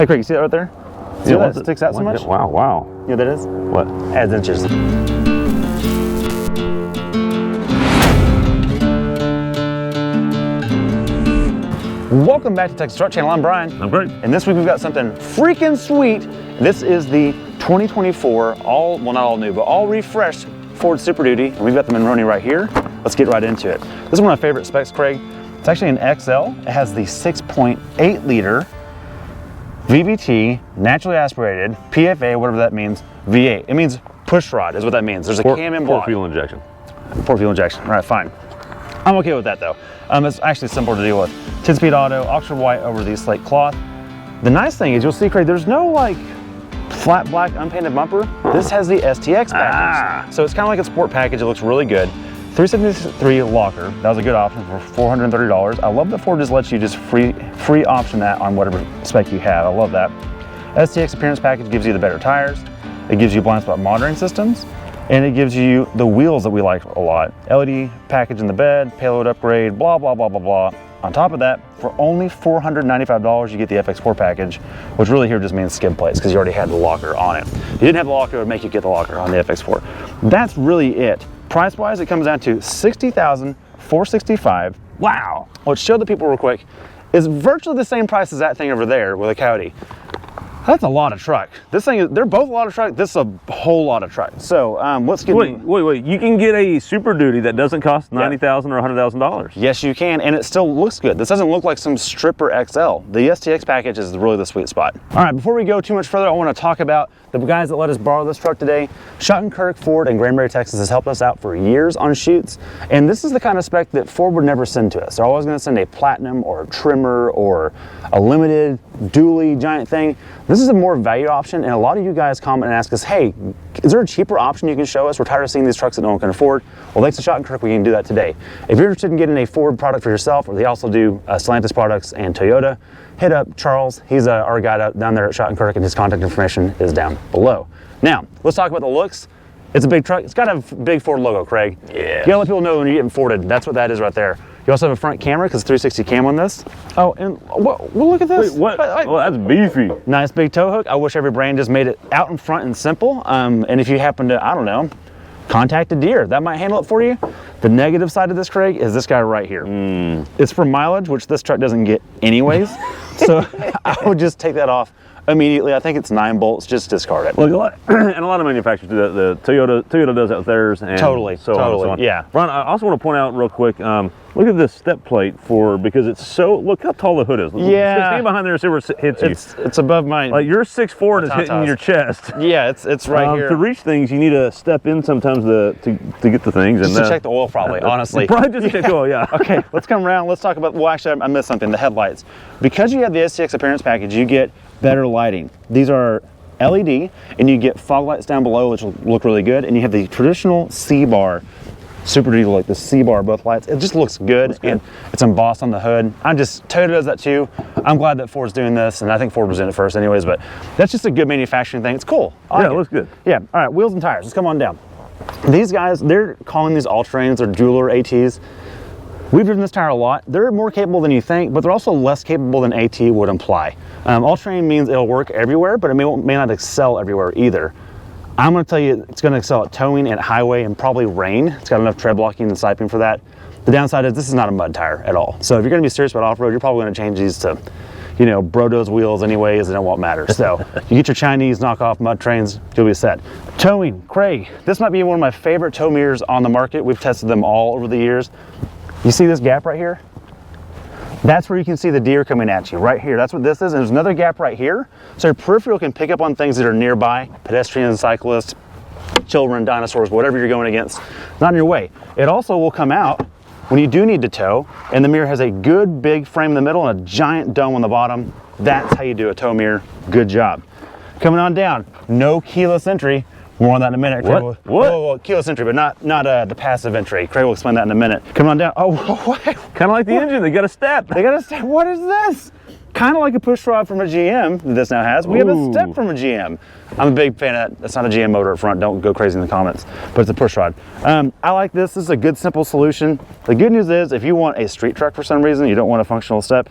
Hey Craig, you see that right there? See that sticks out so much? Wow, wow. You know what that is? What? Adds inches. Welcome back to Texas Truck Channel. I'm Brian. I'm Greg. And this week we've got something freaking sweet. This is the 2024, well not all new, but all refreshed Ford Super Duty. And we've got the Monroney right here. Let's get right into it. This is one of my favorite specs, Craig. It's actually an XL. It has the 6.8 liter VVT, naturally aspirated, PFA, whatever that means, V8. It means push rod is what that means. There's a cam in block. Port fuel injection. Port fuel injection, all right, fine. I'm okay with that though. It's actually simple to deal with. 10-speed auto, Oxford white over the slate cloth. The nice thing is you'll see, Craig, there's no like flat black unpainted bumper. This has the STX package. So it's kind of like a sport package. It looks really good. 373 locker, that was a good option for $430. I love that Ford just lets you just free option that on whatever spec you have. I love that. STX appearance package gives you the better tires. It gives you blind spot monitoring systems, and it gives you the wheels that we like a lot. LED package in the bed, payload upgrade, blah, blah, blah, blah, blah. On top of that, for only $495, you get the FX4 package, which really here just means skid plates because you already had the locker on it. If you didn't have the locker, it would make you get the locker on the FX4. That's really it. Price-wise, it comes down to $60,465. Wow. Let's show the people real quick. It's virtually the same price as that thing over there with a Coyote. That's a lot of truck. This thing is, they're both a lot of truck. This is a whole lot of truck. So let's get. Wait. You can get a Super Duty that doesn't cost $90,000 or $100,000. Yes, you can, and it still looks good. This doesn't look like some stripper XL. The STX package is really the sweet spot. All right, before we go too much further, I want to talk about the guys that let us borrow this truck today. Schottenkirk Ford in Granbury, Texas has helped us out for years on shoots, and this is the kind of spec that Ford would never send to us. They're always going to send a platinum or a trimmer or a limited dually giant thing. This is a more value option, and a lot of you guys comment and ask us, hey, is there a cheaper option you can show us? We're tired of seeing these trucks that no one can afford. Well, thanks to Schottenkirk, we can do that today. If you're interested in getting a Ford product for yourself, or they also do Stellantis products and Toyota, hit up Charles. He's our guy down there at Schottenkirk, and his contact information is down below. Now, let's talk about the looks. It's a big truck. It's got a big Ford logo, Craig. Yeah. You gotta let people know when you're getting Forded. That's what that is right there. You also have a front camera because 360 cam on this. Oh, and well, look at this. Wait, what? Well, that's beefy. Nice big tow hook. I wish every brand just made it out in front and simple. And if you happen to, I don't know, contact a dealer, that might handle it for you. The negative side of this, Craig, is this guy right here. It's for mileage, which this truck doesn't get anyways. So I would just take that off immediately. I think it's 9 bolts. Just discard it. Look, and a lot of manufacturers do that. The Toyota does that with theirs. And totally. Yeah. Ron, I also want to point out real quick. Look at this step plate because it's so. Look how tall the hood is. Yeah. Stand behind there and see where it hits you. It's above my. Like you're 6'4" and it's hitting your chest. Yeah, it's right here. To reach things, you need to step in sometimes to get the things. Just to check the oil, probably. Honestly. Probably just check the oil. Yeah. Okay. Let's come around. Let's talk about. Well, actually, I missed something. The headlights. Because you have the STX appearance package, you get better lighting. These are LED, and you get fog lights down below, which will look really good. And you have the traditional C-bar, Super Duty, like the C-bar, both lights. It just looks good, and it's embossed on the hood. Toyota does that too. I'm glad that Ford's doing this, and I think Ford was doing it first anyways, but that's just a good manufacturing thing. It's cool. Yeah, it looks good. Yeah, all right, wheels and tires, let's come on down. These guys, they're calling these all-terrains or jeweler ATs. We've driven this tire a lot. They're more capable than you think, but they're also less capable than AT would imply. All-terrain means it'll work everywhere, but it may not excel everywhere either. I'm gonna tell you it's gonna excel at towing, at highway, and probably rain. It's got enough tread blocking and siping for that. The downside is this is not a mud tire at all. So if you're gonna be serious about off-road, you're probably gonna change these to, you know, Brodo's wheels anyways, and it won't matter. So you get your Chinese knockoff mud trains, you'll be set. Towing, Craig, this might be one of my favorite tow mirrors on the market. We've tested them all over the years. You see this gap right here? That's where you can see the deer coming at you, right here. That's what this is. And there's another gap right here. So your peripheral can pick up on things that are nearby, pedestrians, cyclists, children, dinosaurs, whatever you're going against, not in your way. It also will come out when you do need to tow, and the mirror has a good big frame in the middle and a giant dome on the bottom. That's how you do a tow mirror. Good job. Coming on down, no keyless entry. More on that in a minute. What? Well, keyless entry, but not the passive entry. Craig will explain that in a minute. Come on down. Oh, what? Kind of like the engine. They got a step. They got a step. What is this? Kind of like a push rod from a GM that this now has. We have a step from a GM. I'm a big fan of that. That's not a GM motor up front. Don't go crazy in the comments, but it's a push rod. I like this. This is a good, simple solution. The good news is if you want a street truck for some reason, you don't want a functional step,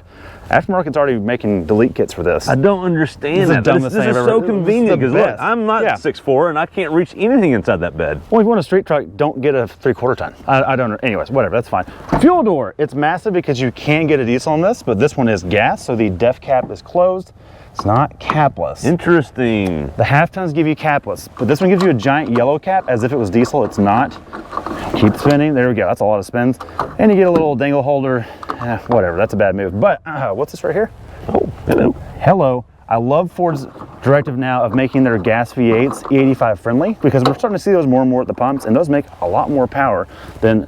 Aftermarket's already making delete kits for this. I don't understand that. This is so convenient because look, I'm not 6'4" and I can't reach anything inside that bed. Well, if you want a street truck, don't get a 3/4 ton. I don't, anyways, whatever, that's fine. Fuel door, it's massive because you can get a diesel on this, but this one is gas, so the def cap is closed. It's not capless. Interesting. The half tons give you capless, but this one gives you a giant yellow cap as if it was diesel. It's not. Keep spinning. There we go. That's a lot of spins. And you get a little dangle holder. Whatever. That's a bad move. But what's this right here? Oh, hello. Hello. I love Ford's directive now of making their gas V8s E85 friendly because we're starting to see those more and more at the pumps, and those make a lot more power than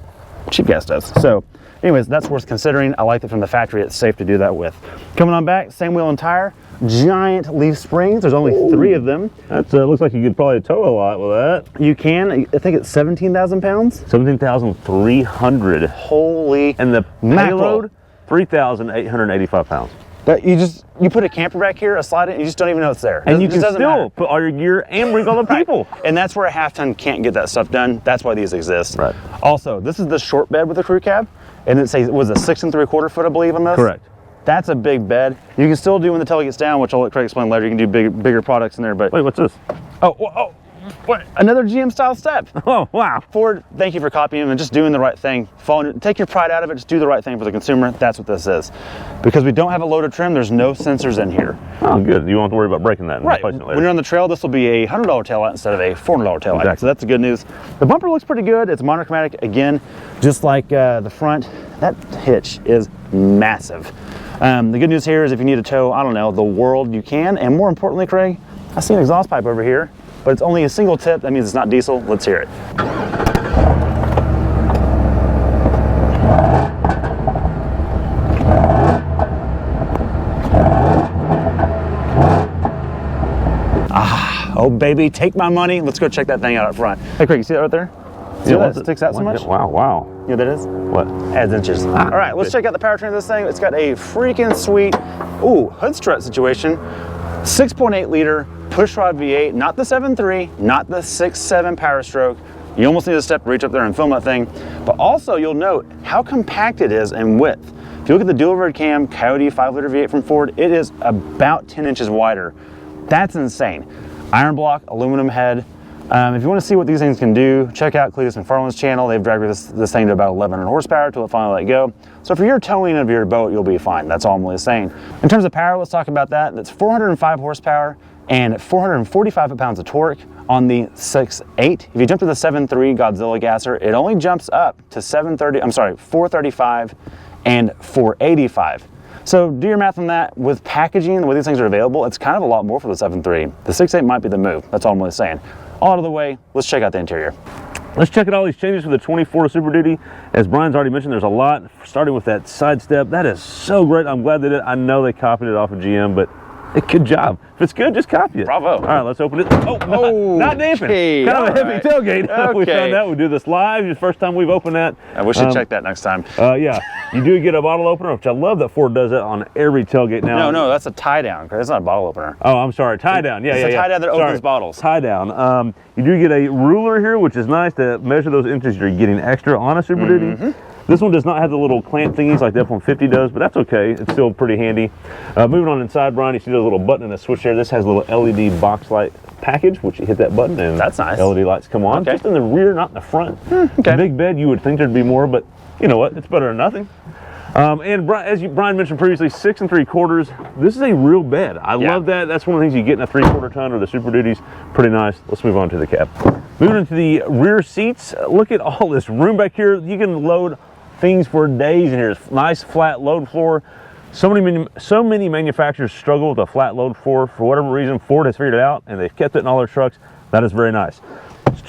cheap gas does. So anyways, that's worth considering. I like that from the factory. It's safe to do that with. Coming on back, same wheel and tire. Giant leaf springs. There's only 3 of them. That looks like you could probably tow a lot with that. You can. I think it's 17,000 pounds. 17,300. Holy and the mackerel. payload 3,885 pounds. That you put a camper back here, a slide it, and you just don't even know it's there. And you can still put all your gear and bring all the people. Right. And that's where a half ton can't get that stuff done. That's why these exist. Right. Also, this is the short bed with the crew cab, and it was a 6 3/4 foot, I believe, on this. Correct. That's a big bed. You can still do when the tail gets down, which I'll let Craig explain later. You can do bigger products in there, but wait, what's this? Oh, what? Another GM style step. Oh, wow. Ford, thank you for copying and just doing the right thing. Take your pride out of it, just do the right thing for the consumer. That's what this is. Because we don't have a loaded trim, there's no sensors in here. Oh, good. You won't have to worry about breaking that. Right. When you're on the trail, this will be a $100 taillight instead of a $400 taillight. Exactly. So that's the good news. The bumper looks pretty good. It's monochromatic again, just like the front. That hitch is massive. The good news here is if you need to tow, I don't know, the world, you can. And more importantly, Craig, I see an exhaust pipe over here, but it's only a single tip. That means it's not diesel. Let's hear it. Ah, oh baby, take my money. Let's go check that thing out up front. Hey Craig, you see that right there? See that it sticks out so much? Wow, wow. You know what that is? What? Adds inches. All right, let's check out the powertrain of this thing. It's got a freaking sweet, hood strut situation. 6.8 liter pushrod V8, not the 7.3, not the 6.7 Power Stroke. You almost need to step reach up there and film that thing. But also you'll note how compact it is in width. If you look at the dual overhead cam Coyote 5 liter V8 from Ford, it is about 10 inches wider. That's insane. Iron block, aluminum head. If you want to see what these things can do, check out Cletus McFarland's channel. They've dragged this thing to about 1,100 horsepower till it finally let go. So for your towing of your boat, you'll be fine. That's all I'm really saying. In terms of power, let's talk about that. That's 405 horsepower and 445 pounds of torque on the 6.8. If you jump to the 7.3 Godzilla gasser, it only jumps up to 435 and 485. So do your math on that. With packaging, the way these things are available, it's kind of a lot more for the 7.3. The 6.8 might be the move. That's all I'm really saying. All out of the way, let's check out the interior. Let's check out all these changes for the 24 Super Duty. As Brian's already mentioned, there's a lot, starting with that side step. That is so great. I'm glad they did. I know they copied it off of GM, but good job. If it's good, just copy it. Bravo. All right, let's open it. Oh, not damping. Okay, kind of a heavy tailgate. Okay. We found out we do this live. It's the first time we've opened that. We should check that next time. Yeah, you do get a bottle opener, which I love that Ford does it on every tailgate now. No, that's a tie down. That's not a bottle opener. Oh, I'm sorry, tie down. Yeah, it's a tie down that opens bottles. Tie down. You do get a ruler here, which is nice to measure those inches you're getting extra on a Super Duty. This one does not have the little clamp thingies like the F-150 does, but that's okay. It's still pretty handy. Moving on inside, Brian, you see the little button and a switch there. This has a little LED box light package, which you hit that button and that's nice. LED lights come on. Okay. Just in the rear, not in the front. Okay. Big bed, you would think there'd be more, but you know what? It's better than nothing. And as Brian mentioned previously, 6 3/4. This is a real bed. I love that. That's one of the things you get in a 3/4 ton or the Super Duties. Pretty nice. Let's move on to the cab. Moving into the rear seats, look at all this room back here. You can load things for days in here. It's nice flat load floor. So many manufacturers struggle with a flat load floor. For whatever reason, Ford has figured it out and they've kept it in all their trucks. That is very nice.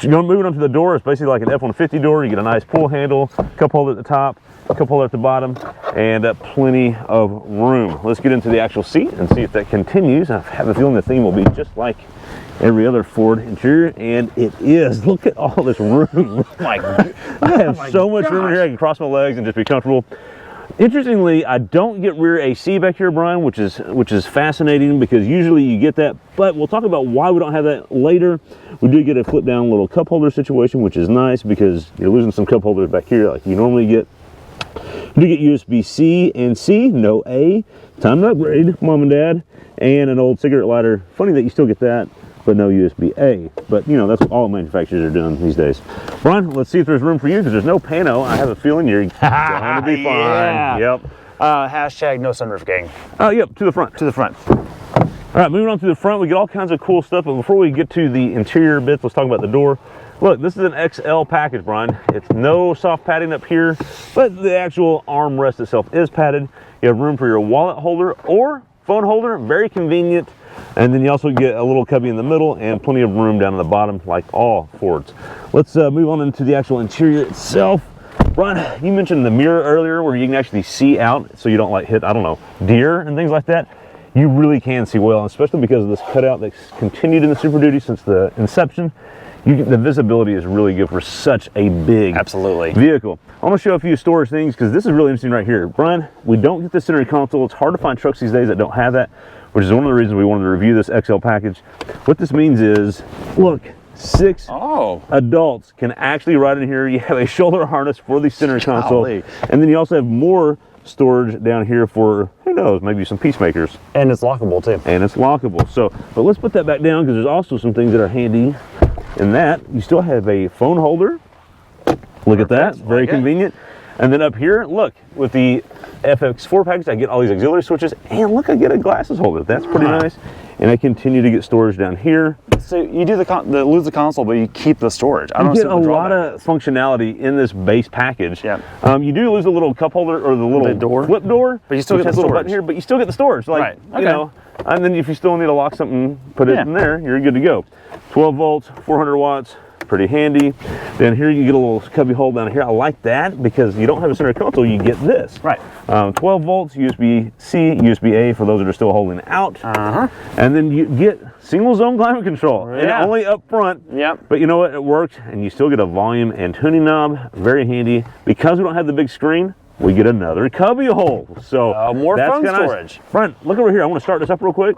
Moving on to the door, it's basically like an F-150 door. You get a nice pull handle, cup holder at the top, cup holder at the bottom, and plenty of room. Let's get into the actual seat and see if that continues. I have a feeling the theme will be just like every other Ford interior, and it is. Look at all this room. My God. I have so much room in here. I can cross my legs and just be comfortable. Interestingly, I don't get rear AC back here, Brian, which is fascinating because usually you get that, but we'll talk about why we don't have that later. We do get a flip down little cup holder situation, which is nice because you're losing some cup holders back here like you normally get. You do get USB-C and C, no A. Time to upgrade, mom and dad. And an old cigarette lighter. Funny that you still get that, but no USB-A. But you know, that's what all manufacturers are doing these days. Brian, let's see if there's room for you, because there's no pano. I have a feeling you're going to be fine. Yeah. Yep. Hashtag no sunroof gang. Yep, to the front. To the front. All right, moving on to the front, we get all kinds of cool stuff, but before we get to the interior bits, let's talk about the door. Look, this is an XL package, Brian. It's no soft padding up here, but the actual armrest itself is padded. You have room for your wallet holder or phone holder, very convenient. And then you also get a little cubby in the middle and plenty of room down at the bottom, like all Fords. Let's move on into the actual interior itself. Brian, you mentioned the mirror earlier where you can actually see out so you don't like hit, I don't know, deer and things like that. You really can see well, especially because of this cutout that's continued in the Super Duty since the inception. The visibility is really good for such a big vehicle. I want to show a few storage things because this is really interesting right here. Brian, we don't get the center console. It's hard to find trucks these days that don't have that, which is one of the reasons we wanted to review this XL package. What this means is, look, 6 adults can actually ride in here. You have a shoulder harness for the center console, and then you also have more storage down here for, who knows, maybe some peacemakers. And it's lockable too. And it's lockable. So, but let's put that back down because there's also some things that are handy in that. You still have a phone holder. Look at that, very convenient. And then up here, look, with the FX4 package, I get all these auxiliary switches, and look, I get a glasses holder. That's pretty nice. And I continue to get storage down here. So you do lose the console, but you keep the storage. I don't get a lot of functionality in this base package. Yeah. You do lose the little cup holder or the little flip door, but you still get the storage. Button here, but you still get the storage. Like, you know, and then if you still need to lock something, put it in there, you're good to go. 12 volts, 400 watts. Pretty handy. Then here you get a little cubby hole down here. I like that because you don't have a center console, you get this. 12 volts, USB-C, USB-A for those that are still holding out. And then you get single zone climate control. And only up front. But you know what? It works, and you still get a volume and tuning knob. Very handy. Because we don't have the big screen, we get another cubby hole. So more phone storage. Nice. Brian, look over here. I want to start this up real quick.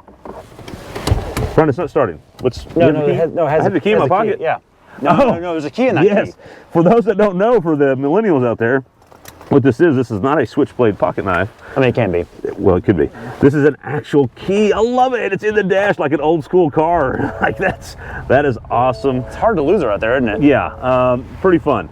Brian, it's not starting. I have the key in my pocket. No, there's a key in that key. For those that don't know, for the millennials out there, what this is not a switchblade pocket knife. I mean, it can be. Well, it could be. This is an actual key. I love it. It's in the dash like an old school car. Like that is awesome. It's hard to lose it right there, isn't it? Yeah, pretty fun.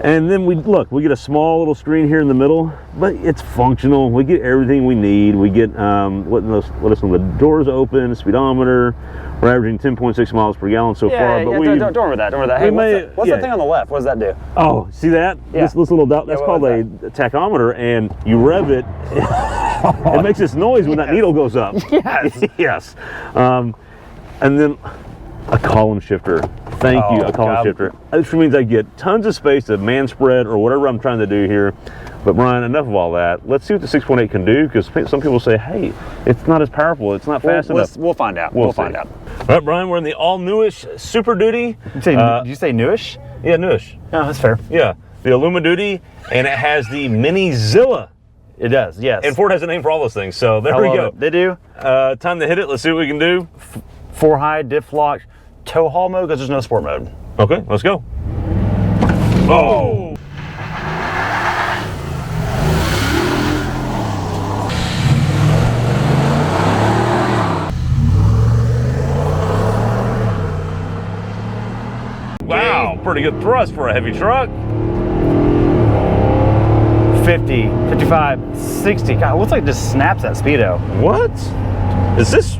And then we get a small little screen here in the middle, but it's functional. We get everything we need. We get the doors open, speedometer. We're averaging 10.6 miles per gallon so far. But don't worry about that. Don't worry about that. Hey, what's that thing on the left? What does that do? Oh, see that? This little dot, that's called a tachometer, and you rev it. It makes this noise when that needle goes up. Yes. And then a column shifter. Thank you, a column shifter. Which means I get tons of space to man spread or whatever I'm trying to do here. But Brian, enough of all that. Let's see what the 6.8 can do, because some people say, hey, it's not as powerful. It's not fast enough. We'll find out. We'll find out. All right, Brian, we're in the all-newish Super Duty. Did you say newish? Yeah, newish. Oh, that's fair. Yeah, the Illuma Duty, and it has the Mini-Zilla. It does, yes. And Ford has a name for all those things, so there we go. They do. Time to hit it. Let's see what we can do. 4 high, diff lock, tow haul mode, because there's no sport mode. Okay, let's go. Oh! Wow, pretty good thrust for a heavy truck. 50, 55, 60. God, it looks like it just snaps that speedo. What? Is this?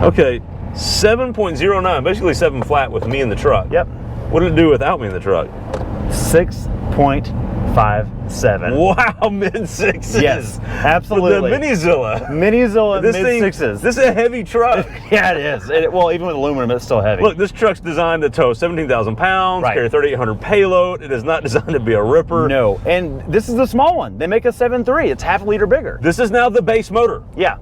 Okay, 7.09, basically 7 flat with me in the truck. Yep. What did it do without me in the truck? 6.57. Wow, mid-sixes. Yes, absolutely. With the Mini-Zilla. Mini-Zilla mid-sixes. This is a heavy truck. Yeah, it is. Well, even with aluminum, it's still heavy. Look, this truck's designed to tow 17,000 pounds, carry 3,800 payload. It is not designed to be a ripper. No, and this is the small one. They make a 7.3. It's half a liter bigger. This is now the base motor. Yeah.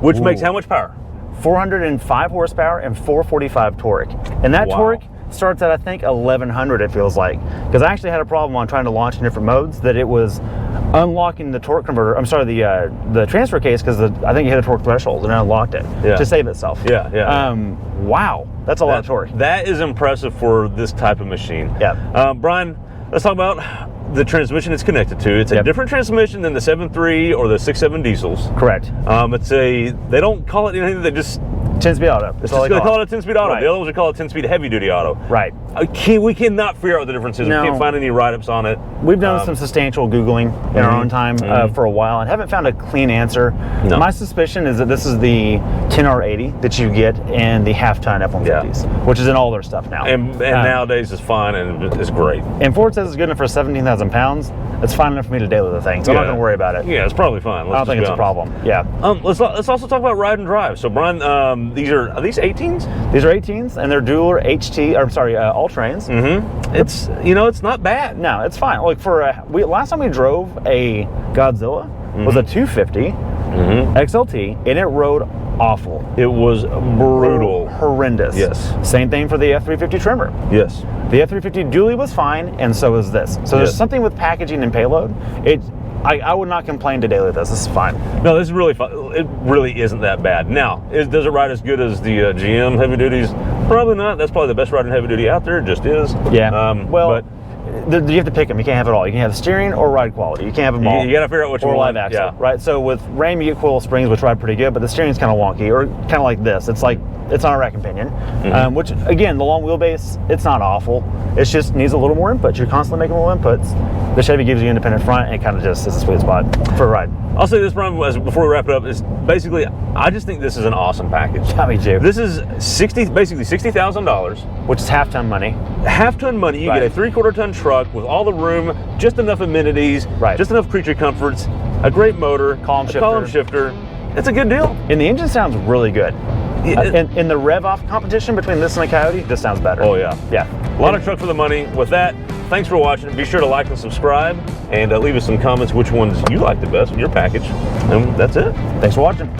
Which makes how much power? 405 horsepower and 445 torque. And that torque starts at, I think, 1100, it feels like. Because I actually had a problem on trying to launch in different modes, that it was unlocking the torque converter, I'm sorry, the transfer case, because I think it hit a torque threshold and it unlocked it to save itself. Wow, that's a lot of torque. That is impressive for this type of machine. Yeah. Brian, let's talk about the transmission it's connected to. It's a different transmission than the 7.3 or the 6.7 diesels. Correct. They don't call it anything, they just 10-speed auto. That's all they call it a 10-speed auto. Right. The other ones would call it 10-speed heavy-duty auto. Right. We cannot figure out what the difference is. No. We can't find any write-ups on it. We've done some substantial Googling in our own time for a while and haven't found a clean answer. No. My suspicion is that this is the 10R80 that you get in the half-ton F-150s, which is in all their stuff now. And nowadays it's fine and it's great. And Ford says it's good enough for 17,000 pounds. It's fine enough for me to daily the thing, so I'm not going to worry about it. Yeah, it's probably fine. I don't think it's a problem. Yeah. Let's also talk about ride and drive. So Brian, are these 18s? These are 18s, and they're dual all trains. It's it's not bad. No, it's fine. Like last time we drove a Godzilla was a 250 XLT, and it rode awful. It was brutal, horrendous. Yes. Same thing for the F-350 trimmer. Yes. The F-350 dually was fine, and so is this. So there's something with packaging and payload. I would not complain to daily this. This is fine. No, this is really fun. It really isn't that bad. Now, does it ride as good as the GM heavy duties? Probably not. That's probably the best riding heavy duty out there. It just is. Yeah. You have to pick them. You can't have it all. You can have steering or ride quality. You can't have them all. You got to figure out what you or want. Live axle, right? So with Ram, you get coil springs, which ride pretty good, but the steering's kind of wonky, or kind of like this. It's not a rack companion, which again, the long wheelbase, it's not awful. It just needs a little more input. You're constantly making little inputs. The Chevy gives you independent front, and it kind of just is a sweet spot for a ride. I'll say this, Brian, before we wrap it up, is basically, I just think this is an awesome package. Yeah, me too. This is basically $60,000. Which is half-ton money. Half-ton money. You get a 3/4-ton truck with all the room, just enough amenities, just enough creature comforts, a great motor, column shifter. It's a good deal. And the engine sounds really good. In the rev-off competition between this and the Coyote, this sounds better. Oh, yeah. Yeah. A lot of truck for the money. With that, thanks for watching. Be sure to like and subscribe, and leave us some comments which ones you like the best in your package. And that's it. Thanks for watching.